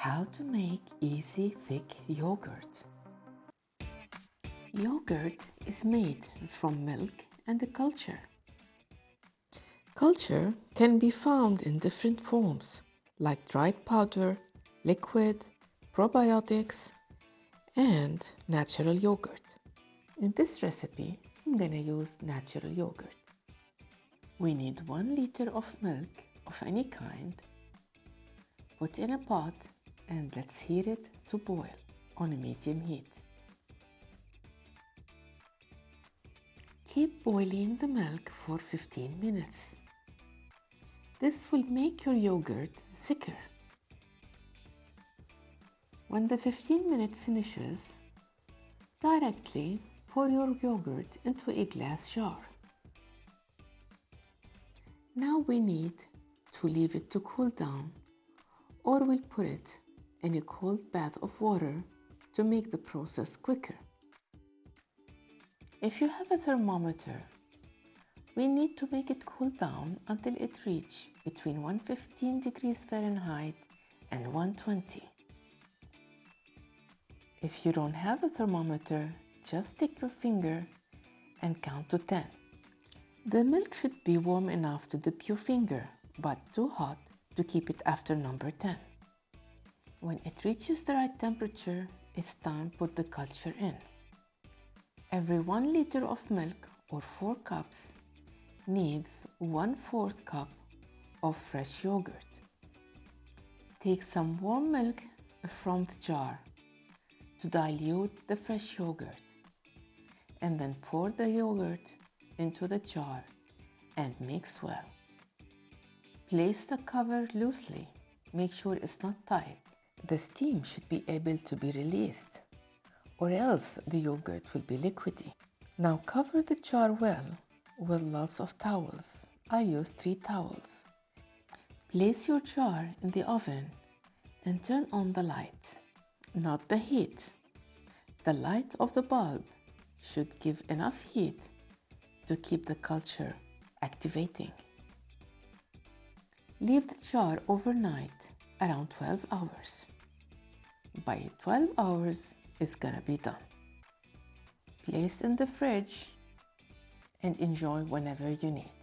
How to make easy thick yogurt. Yogurt is made from milk and a culture. Culture can be found in different forms like dried powder, liquid, probiotics, and natural yogurt. In this recipe, I'm gonna use natural yogurt. We need 1 liter of milk of any kind. Put in a pot and let's heat it to boil on a medium heat. Keep boiling the milk for 15 minutes. This will make your yogurt thicker. When the 15 minute finishes, directly pour your yogurt into a glass jar. Now we need to leave it to cool down, or we'll put it in a cold bath of water to make the process quicker. If you have a thermometer, we need to make it cool down until it reaches between 115 degrees Fahrenheit and 120. If you don't have a thermometer, just stick your finger and count to 10. The milk should be warm enough to dip your finger, but too hot to keep it after number 10. When it reaches the right temperature, it's time to put the culture in. Every 1 liter of milk, or 4 cups, needs 1/4 cup of fresh yogurt. Take some warm milk from the jar to dilute the fresh yogurt, and then pour the yogurt into the jar and mix well. Place the cover loosely. Make sure it's not tight. The steam should be able to be released, or else the yogurt will be liquidy. Now cover the jar well with lots of towels. I use 3 towels. Place your jar in the oven and turn on the light, not the heat. The light of the bulb should give enough heat to keep the culture activating. Leave the jar overnight around 12 hours. By 12 hours, it's gonna be done. Place in the fridge and enjoy whenever you need.